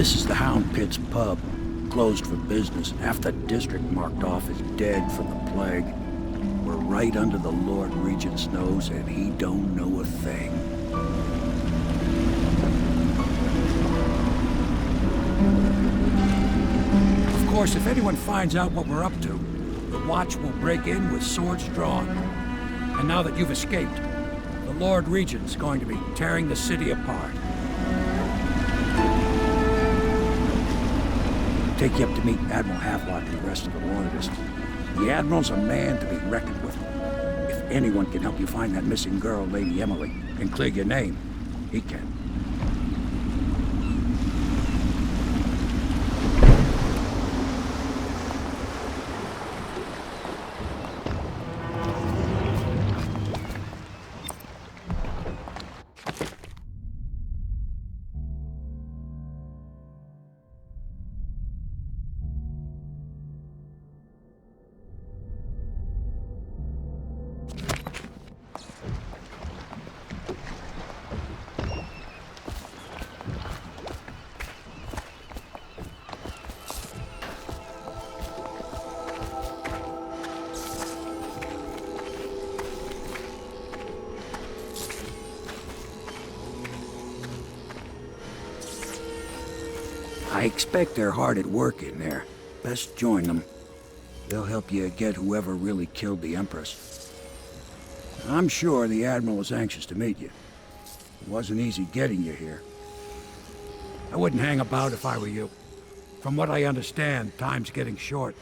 This is the Hound Pit's pub. Closed for business. Half the district marked off as dead from the plague. We're right under the Lord Regent's nose, and he don't know a thing. Of course, if anyone finds out what we're up to, the Watch will break in with swords drawn. And now that you've escaped, the Lord Regent's going to be tearing the city apart. Take you up to meet Admiral Havelock and the rest of the Loyalists. The Admiral's a man to be reckoned with. If anyone can help you find that missing girl, Lady Emily, and clear your name, he can. I expect they're hard at work in there. Best join them. They'll help you get whoever really killed the Empress. I'm sure the Admiral was anxious to meet you. It wasn't easy getting you here. I wouldn't hang about if I were you. From what I understand, time's getting short.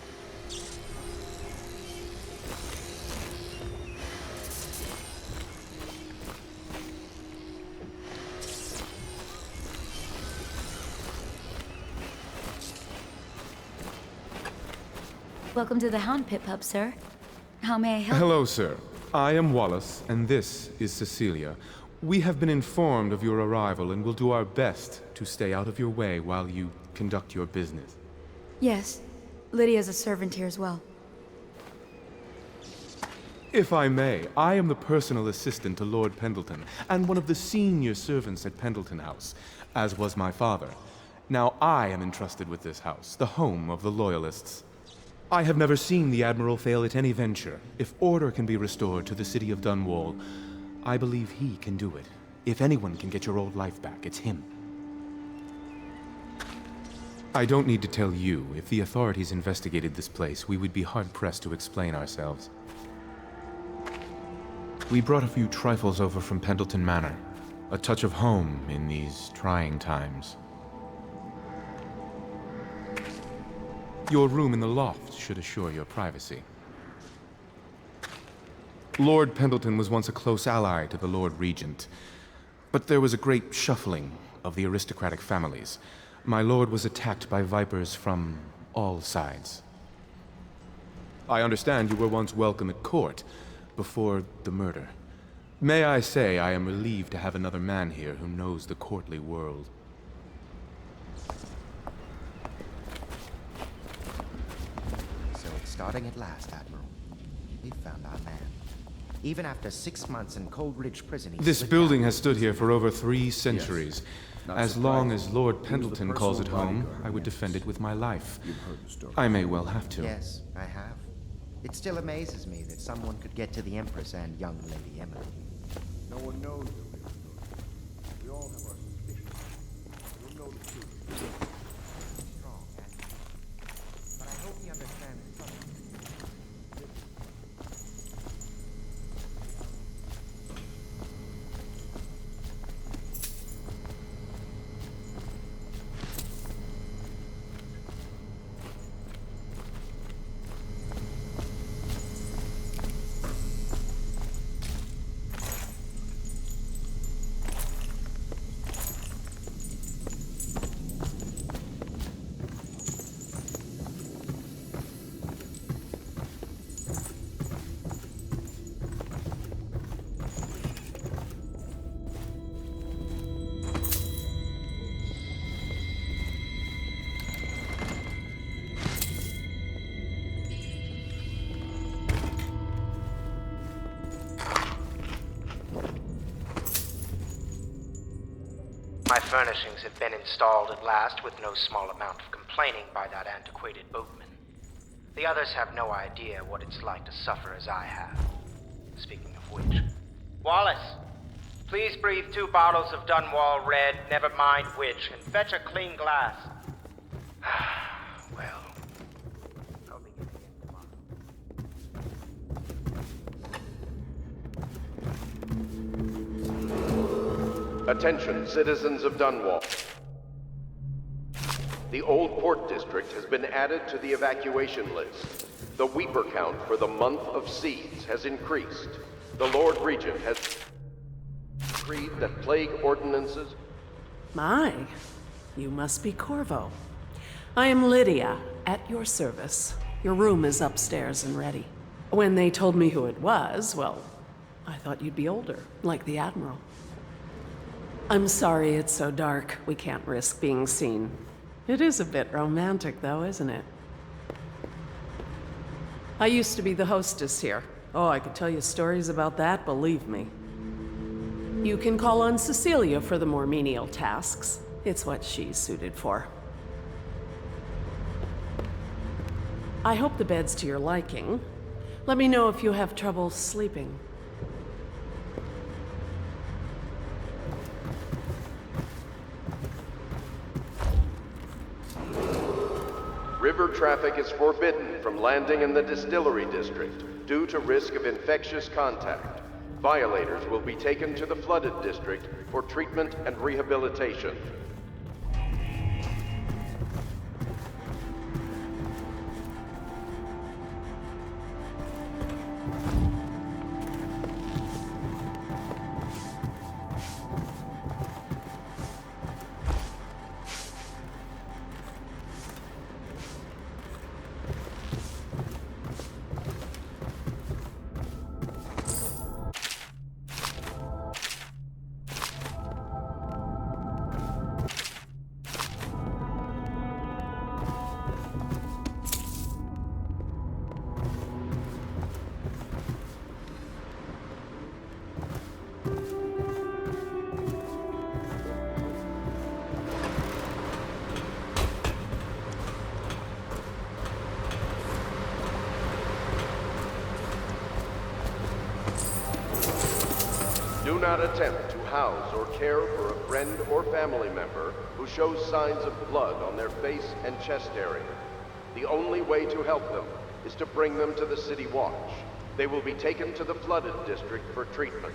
Welcome to the Hound Pit Pub, sir. How may I help? Hello, sir. I am Wallace, and this is Cecilia. We have been informed of your arrival and will do our best to stay out of your way while you conduct your business. Yes. Lydia's a servant here as well. If I may, I am the personal assistant to Lord Pendleton, and one of the senior servants at Pendleton House, as was my father. Now I am entrusted with this house, the home of the Loyalists. I have never seen the Admiral fail at any venture. If order can be restored to the city of Dunwall, I believe he can do it. If anyone can get your old life back, it's him. I don't need to tell you, if the authorities investigated this place, we would be hard-pressed to explain ourselves. We brought a few trifles over from Pendleton Manor. A touch of home in these trying times. Your room in the loft should assure your privacy. Lord Pendleton was once a close ally to the Lord Regent, but there was a great shuffling of the aristocratic families. My lord was attacked by vipers from all sides. I understand you were once welcome at court before the murder. May I say I am relieved to have another man here who knows the courtly world. Starting at last, Admiral. We found our man. Even after 6 months in Coldridge Prison, this building has stood here for over 3 centuries. Yes. As long as Lord Pendleton calls it home, I would defend it with my life. I may well have to. Yes, I have. It still amazes me that someone could get to the Empress and young Lady Emily. No one knows the real story. We all have our suspicions. We'll know the truth. Strong, Admiral. But I hope he understands something. My furnishings have been installed at last with no small amount of complaining by that antiquated boatman. The others have no idea what it's like to suffer as I have. Speaking of which... Wallace! Please breathe 2 bottles of Dunwall Red, never mind which, and fetch a clean glass. Well... I'll be getting in tomorrow. Attention, citizens of Dunwall. The Old Port District has been added to the evacuation list. The Weeper count for the month of Seeds has increased. The Lord Regent has decreed that plague ordinances... My, you must be Corvo. I am Lydia, at your service. Your room is upstairs and ready. When they told me who it was, well, I thought you'd be older, like the Admiral. I'm sorry it's so dark. We can't risk being seen. It is a bit romantic, though, isn't it? I used to be the hostess here. Oh, I could tell you stories about that, believe me. You can call on Cecilia for the more menial tasks. It's what she's suited for. I hope the bed's to your liking. Let me know if you have trouble sleeping. River traffic is forbidden from landing in the Distillery District due to risk of infectious contact. Violators will be taken to the Flooded District for treatment and rehabilitation. Do not attempt to house or care for a friend or family member who shows signs of blood on their face and chest area. The only way to help them is to bring them to the City Watch. They will be taken to the Flooded District for treatment.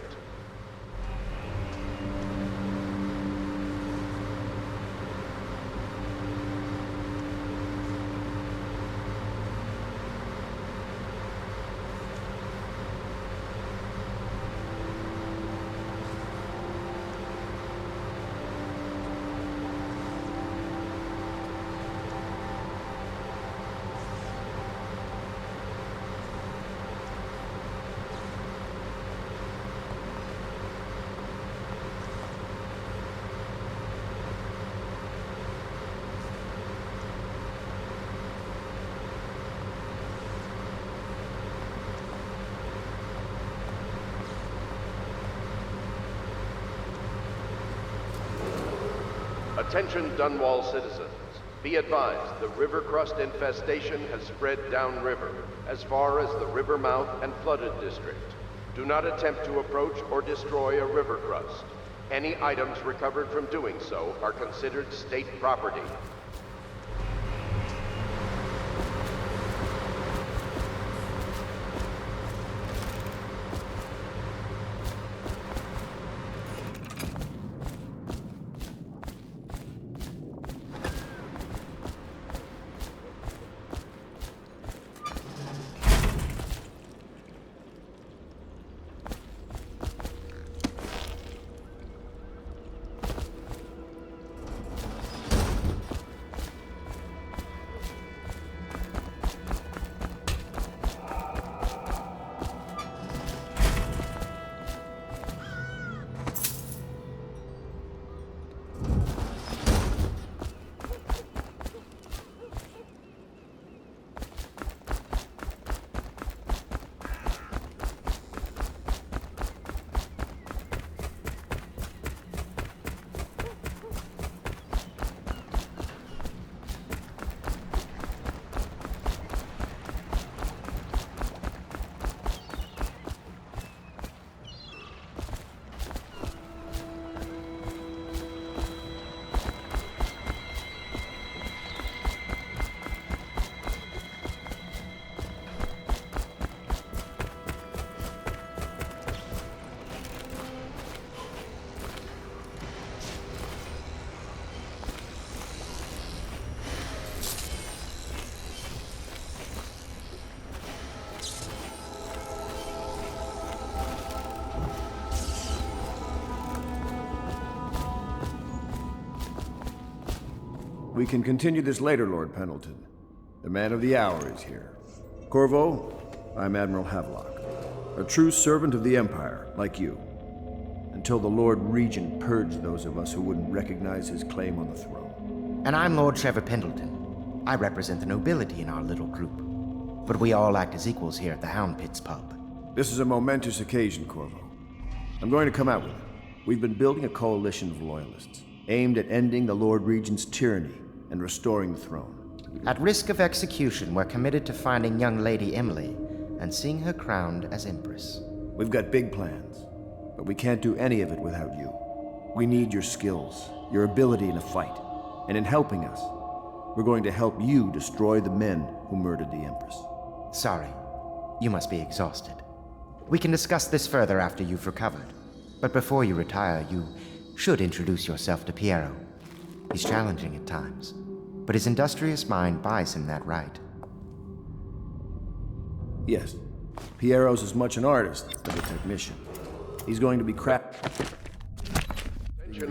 Attention Dunwall citizens. Be advised, the river crust infestation has spread downriver, as far as the river mouth and Flooded District. Do not attempt to approach or destroy a river crust. Any items recovered from doing so are considered state property. We can continue this later, Lord Pendleton. The man of the hour is here. Corvo, I'm Admiral Havelock, a true servant of the Empire, like you. Until the Lord Regent purged those of us who wouldn't recognize his claim on the throne. And I'm Lord Trevor Pendleton. I represent the nobility in our little group. But we all act as equals here at the Hound Pits pub. This is a momentous occasion, Corvo. I'm going to come out with it. We've been building a coalition of loyalists, aimed at ending the Lord Regent's tyranny and restoring the throne. At risk of execution, we're committed to finding young Lady Emily and seeing her crowned as Empress. We've got big plans, but we can't do any of it without you. We need your skills, your ability in a fight, and in helping us, we're going to help you destroy the men who murdered the Empress. Sorry, you must be exhausted. We can discuss this further after you've recovered. But before you retire, you should introduce yourself to Piero. He's challenging at times, but his industrious mind buys him that right. Yes, Piero's as much an artist as a technician. He's going to be Attention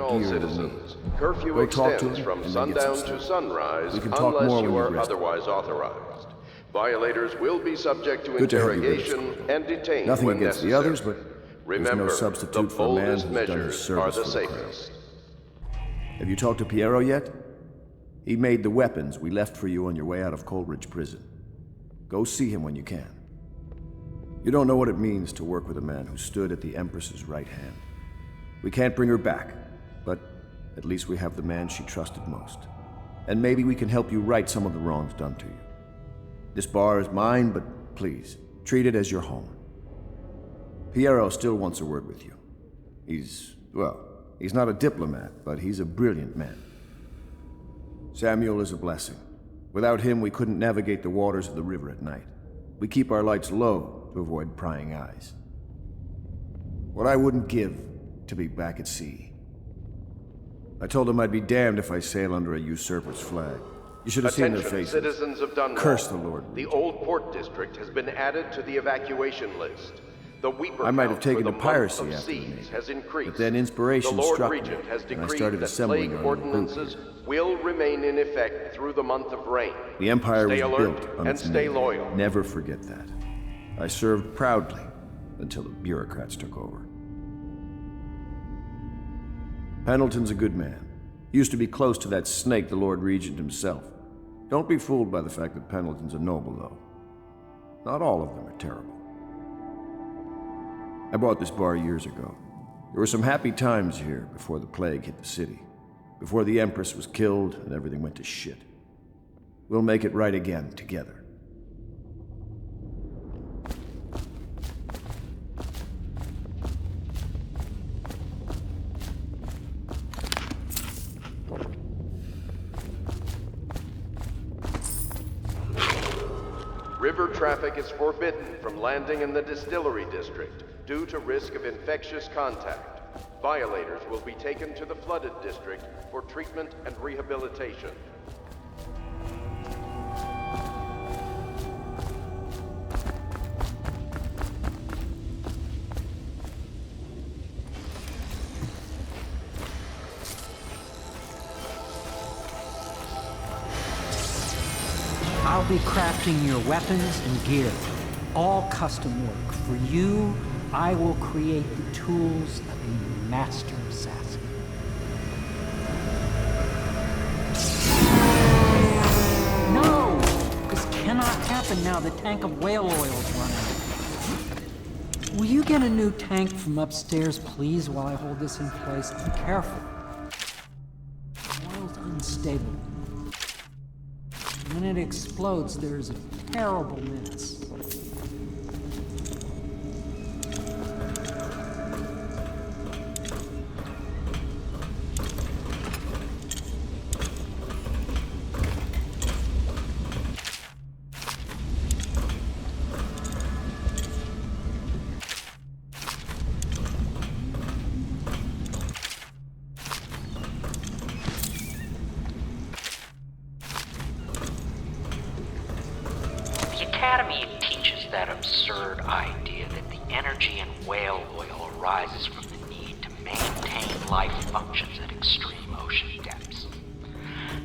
all citizens. Curfew Go talk to extends him, from and then get some sundown to sleep. sunrise We can talk unless more you when are you rest. otherwise authorized. Violators will be subject to Good to have you with us, interrogation Corvo. and detained Nothing when against necessary. the others, but Remember, there's no substitute the for a man boldest who's done his measures service are the for the crown. safest. Have you talked to Piero yet? He made the weapons we left for you on your way out of Coleridge Prison. Go see him when you can. You don't know what it means to work with a man who stood at the Empress's right hand. We can't bring her back, but at least we have the man she trusted most. And maybe we can help you right some of the wrongs done to you. This bar is mine, but please, treat it as your home. Piero still wants a word with you. He's not a diplomat, but he's a brilliant man. Samuel is a blessing. Without him, we couldn't navigate the waters of the river at night. We keep our lights low to avoid prying eyes. What I wouldn't give to be back at sea. I told them I'd be damned if I sail under a usurper's flag. You should have seen their Attention, faces. citizens of Dunwall. Curse the Lord. The Old Port District has been added to the evacuation list. The Weeper I might have count taken for to the piracy month of after the seas Navy, has increased. but then inspiration the Lord struck me, Regent has and I decreed started that assembling plague our own ordinances boot will remain in effect through the month of rain. The Empire Stay was alert built on and its stay navy. loyal. Never forget that. I served proudly until the bureaucrats took over. Pendleton's a good man. Used to be close to that snake, the Lord Regent himself. Don't be fooled by the fact that Pendleton's a noble, though. Not all of them are terrible. I bought this bar years ago. There were some happy times here before the plague hit the city. Before the Empress was killed and everything went to shit. We'll make it right again, together. River traffic is forbidden from landing in the distillery district due to risk of infectious contact. Violators will be taken to the flooded district for treatment and rehabilitation. I'll be crafting your weapons and gear. All custom work. For you, I will create the tools of a master assassin. No! This cannot happen now. The tank of whale oil is running. Will you get a new tank from upstairs, please, while I hold this in place? Be careful. Oil's unstable. When it explodes, there's a terrible mess. The Academy teaches that absurd idea that the energy in whale oil arises from the need to maintain life functions at extreme ocean depths.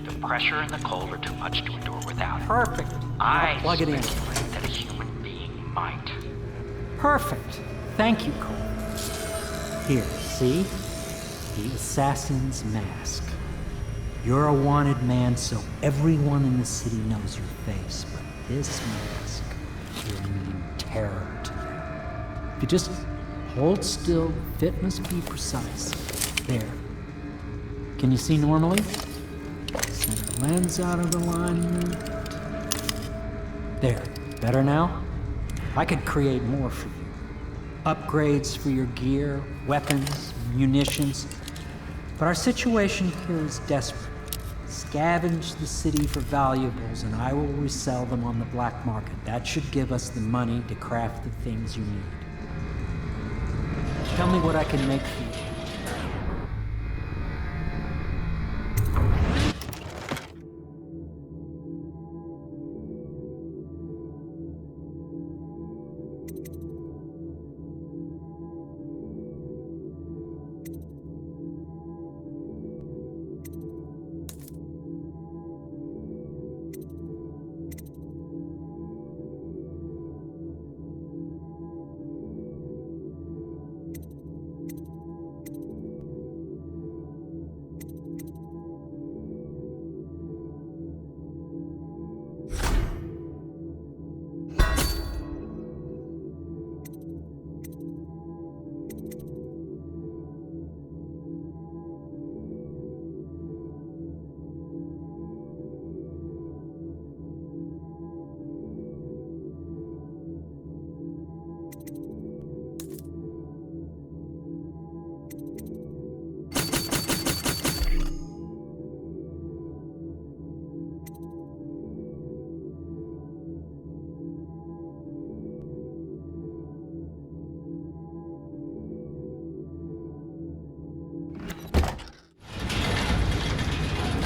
The pressure and the cold are too much to endure without it. Perfect. I Now plug it in. speculate that a human being might. Perfect. Thank you, Cole. Here, see? The assassin's mask. You're a wanted man, so everyone in the city knows your face, but this mask will mean terror to you. If you just hold still, the fit must be precise. There. Can you see normally? Center lens out of alignment. There. Better now? I could create more for you. Upgrades for your gear, weapons, munitions. But our situation here is desperate. Scavenge the city for valuables and I will resell them on the black market. That should give us the money to craft the things you need. Tell me what I can make for you.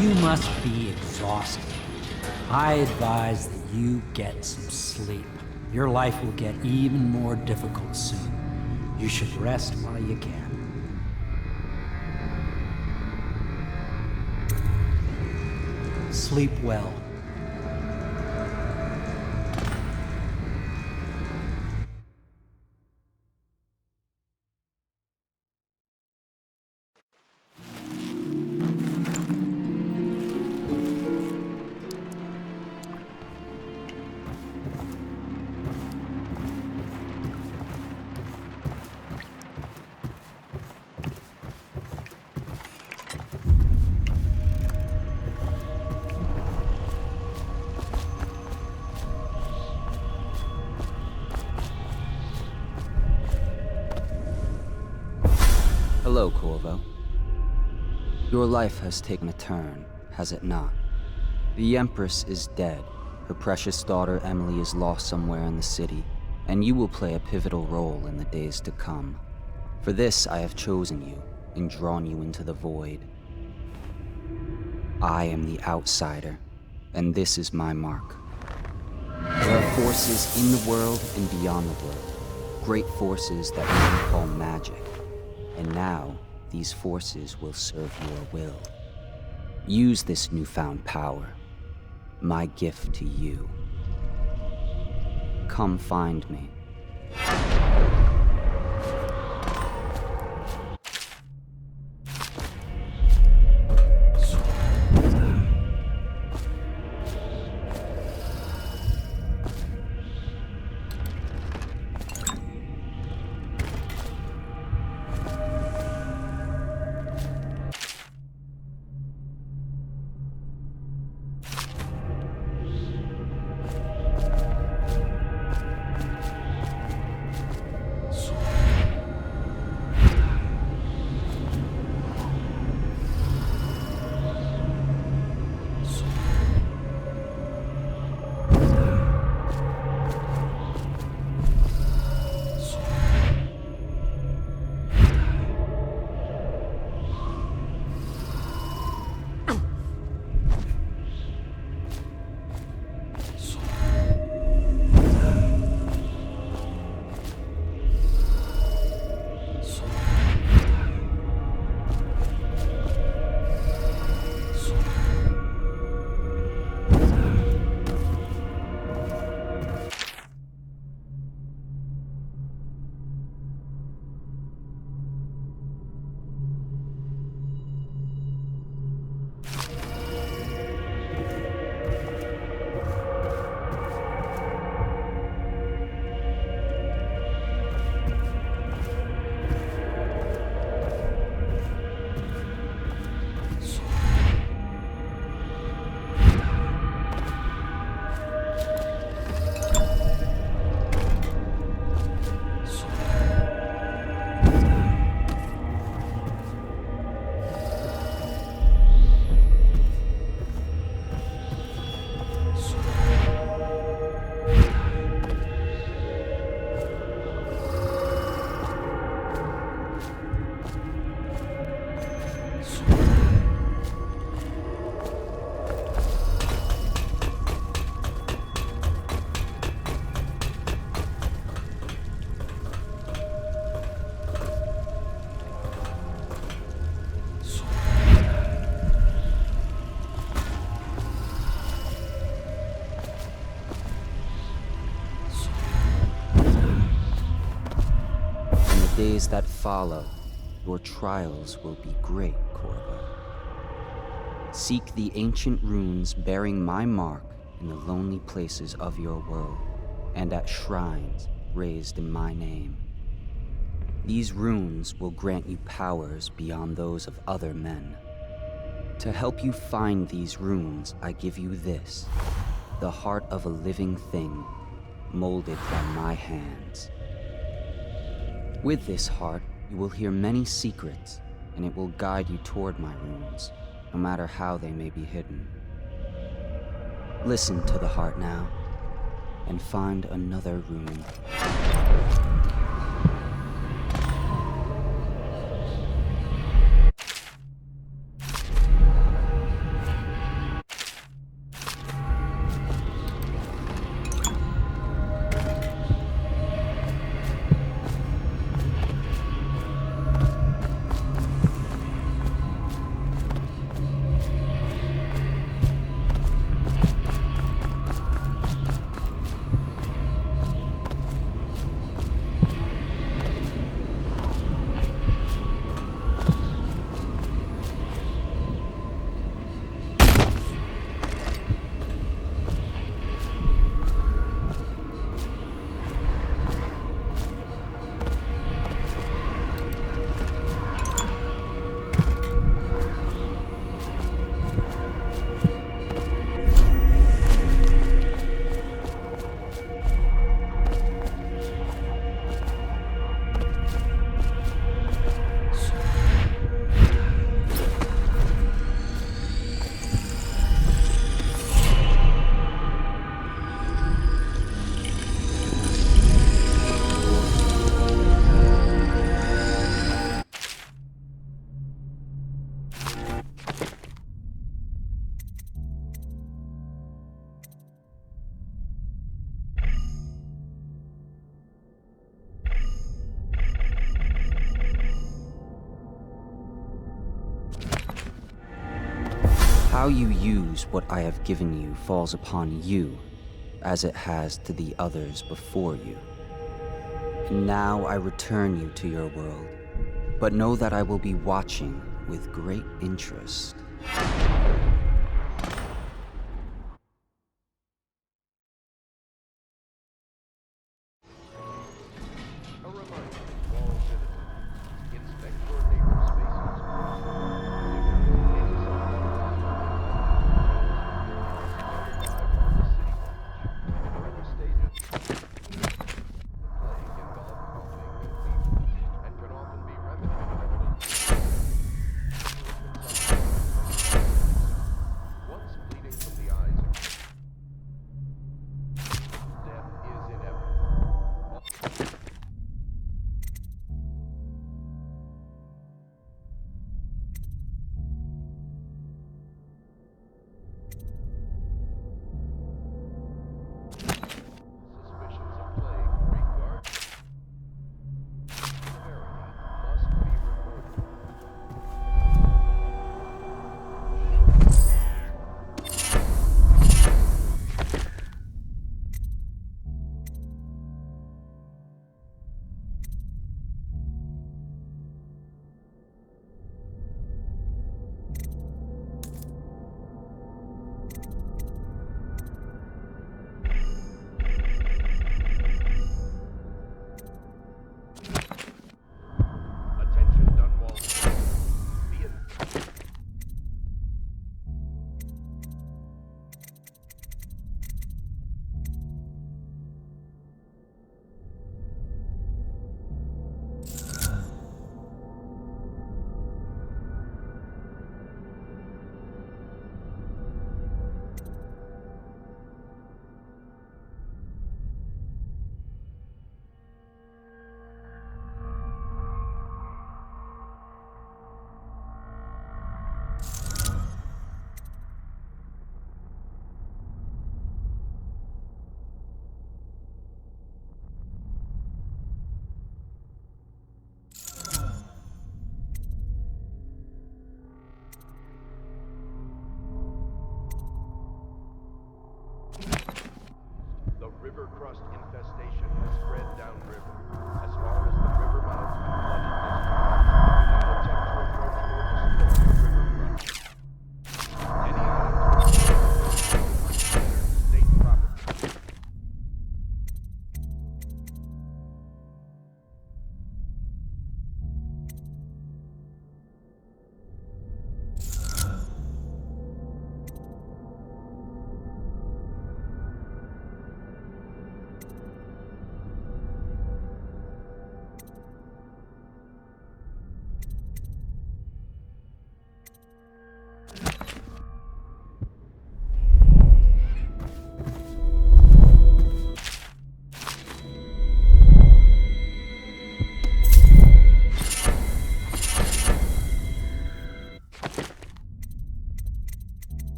You must be exhausted. I advise that you get some sleep. Your life will get even more difficult soon. You should rest while you can. Sleep well. Hello, Corvo. Your life has taken a turn, has it not? The Empress is dead. Her precious daughter Emily is lost somewhere in the city, and you will play a pivotal role in the days to come. For this, I have chosen you and drawn you into the void. I am the outsider, and this is my mark. There are forces in the world and beyond the world, great forces that we can call magic. And now, these forces will serve your will. Use this newfound power, my gift to you. Come find me. days that follow, your trials will be great, Corvo. Seek the ancient runes bearing my mark in the lonely places of your world, and at shrines raised in my name. These runes will grant you powers beyond those of other men. To help you find these runes, I give you this, the heart of a living thing, molded by my hands. With this heart, you will hear many secrets, and it will guide you toward my runes, no matter how they may be hidden. Listen to the heart now, and find another rune. How you use what I have given you falls upon you, as it has to the others before you. And now I return you to your world, but know that I will be watching with great interest.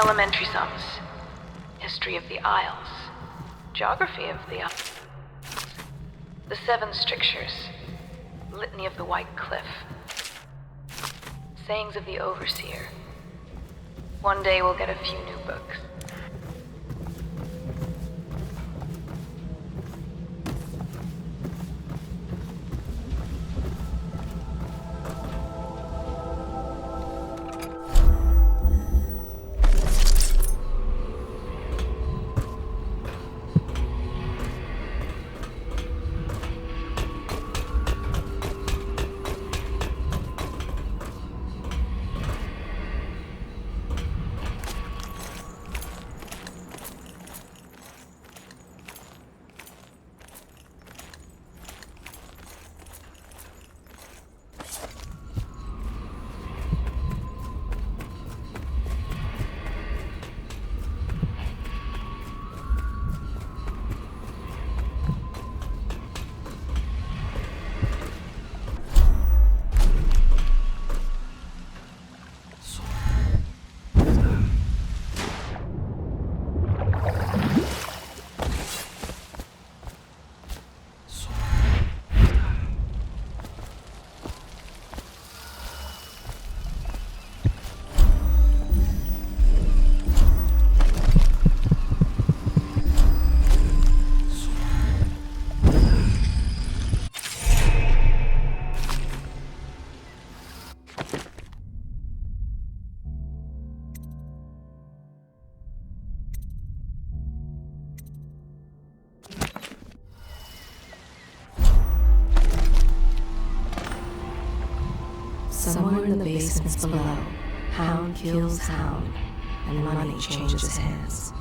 Elementary sums. History of the Isles. Geography of the Isles. The Seven Strictures. Litany of the White Cliff. Sayings of the Overseer. One day we'll get a few new books. Somewhere in the basements below, hound kills hound, and money changes hands.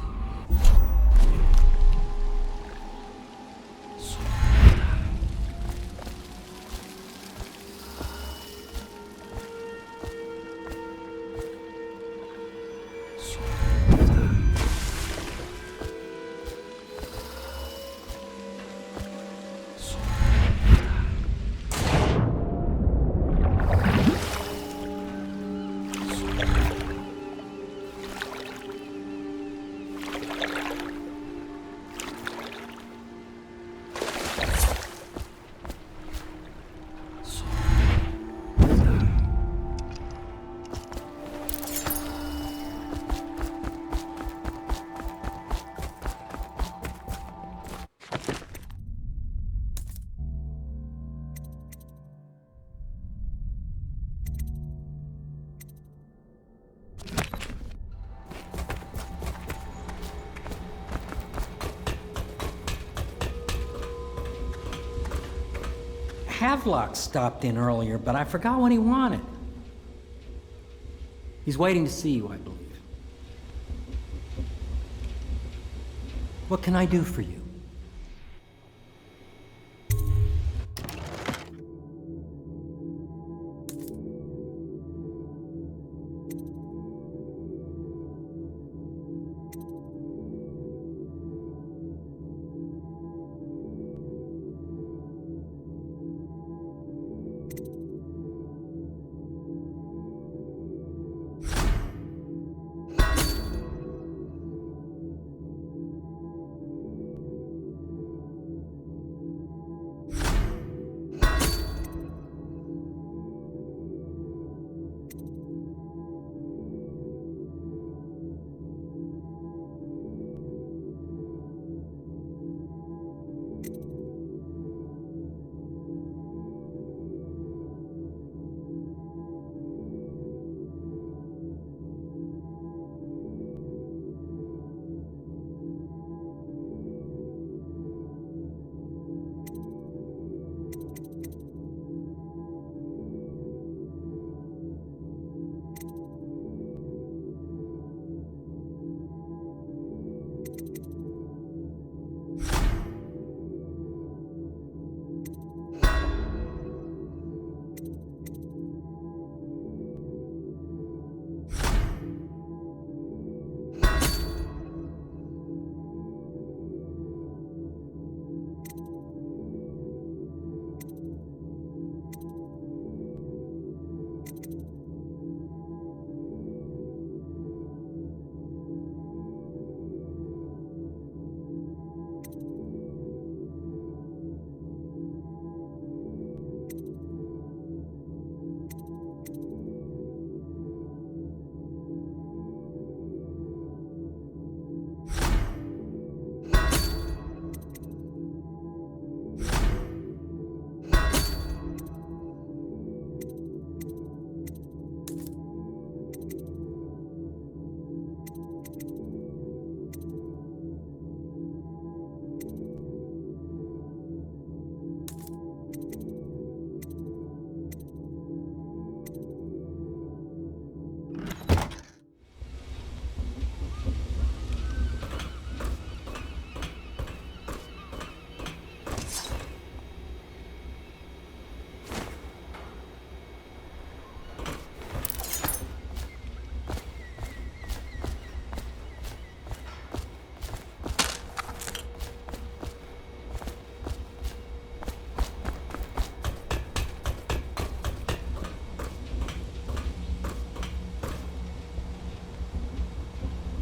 Havelock stopped in earlier, but I forgot what he wanted. He's waiting to see you, I believe. What can I do for you?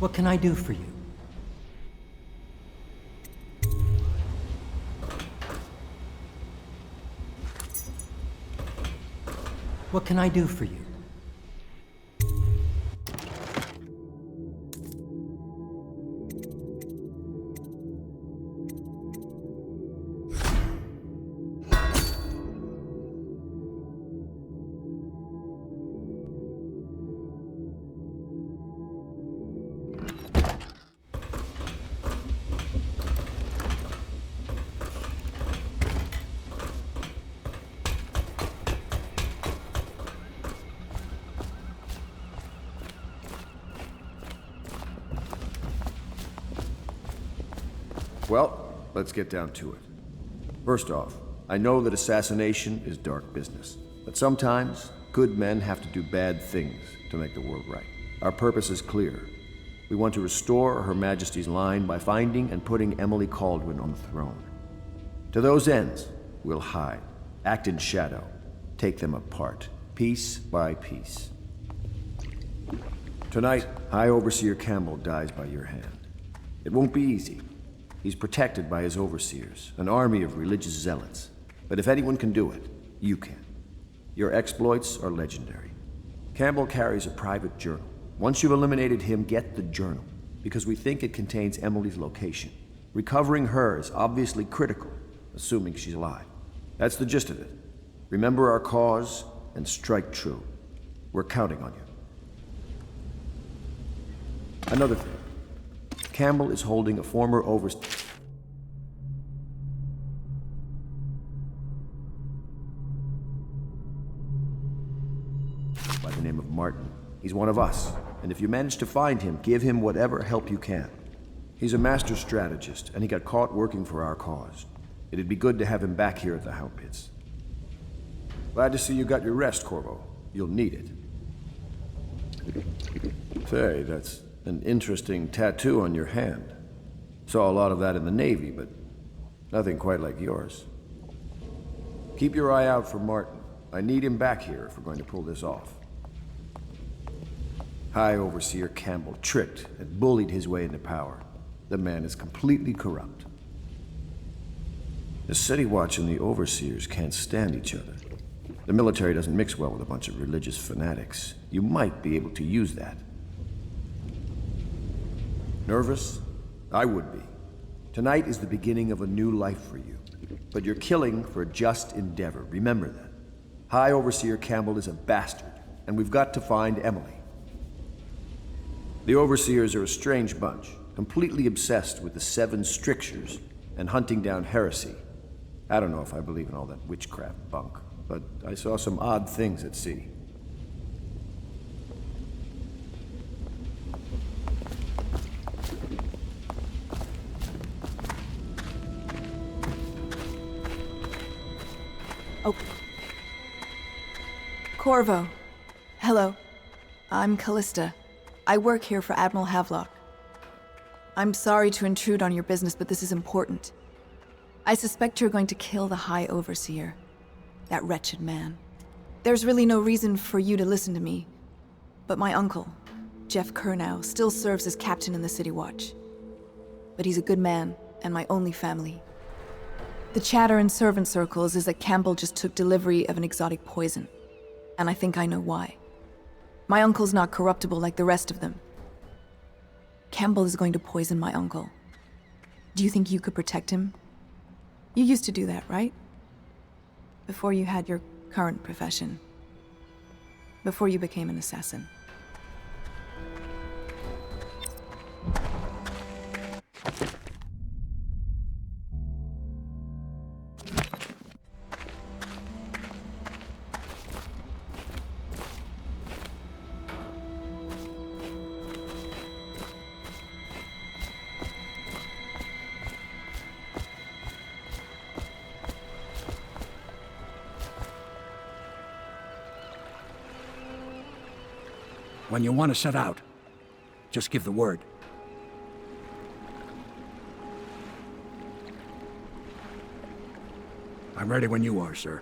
What can I do for you? What can I do for you? Well, let's get down to it. First off, I know that assassination is dark business, but sometimes good men have to do bad things to make the world right. Our purpose is clear. We want to restore Her Majesty's line by finding and putting Emily Kaldwin on the throne. To those ends, we'll hide, act in shadow, take them apart, piece by piece. Tonight, High Overseer Campbell dies by your hand. It won't be easy. He's protected by his overseers, an army of religious zealots. But if anyone can do it, you can. Your exploits are legendary. Campbell carries a private journal. Once you've eliminated him, get the journal, because we think it contains Emily's location. Recovering her is obviously critical, assuming she's alive. That's the gist of it. Remember our cause and strike true. We're counting on you. Another thing. Campbell is holding a former overseer by the name of Martin. He's one of us, and if you manage to find him, give him whatever help you can. He's a master strategist, and he got caught working for our cause. It'd be good to have him back here at the Hound Pits. Glad to see you got your rest, Corvo. You'll need it. Say, that's an interesting tattoo on your hand. Saw a lot of that in the Navy, but nothing quite like yours. Keep your eye out for Martin. I need him back here if we're going to pull this off. High Overseer Campbell tricked and bullied his way into power. The man is completely corrupt. The City Watch and the Overseers can't stand each other. The military doesn't mix well with a bunch of religious fanatics. You might be able to use that. Nervous? I would be. Tonight is the beginning of a new life for you. But you're killing for a just endeavor. Remember that. High Overseer Campbell is a bastard, and we've got to find Emily. The Overseers are a strange bunch, completely obsessed with the 7 strictures and hunting down heresy. I don't know if I believe in all that witchcraft bunk, but I saw some odd things at sea. Oh. Corvo. Hello. I'm Callista. I work here for Admiral Havelock. I'm sorry to intrude on your business, but this is important. I suspect you're going to kill the High Overseer. That wretched man. There's really no reason for you to listen to me, but my uncle, Jeff Kernow, still serves as captain in the City Watch. But he's a good man, and my only family. The chatter in servant circles is that Campbell just took delivery of an exotic poison, and I think I know why. My uncle's not corruptible like the rest of them. Campbell is going to poison my uncle. Do you think you could protect him? You used to do that, right? Before you had your current profession. Before you became an assassin. When you want to set out, just give the word. I'm ready when you are, sir.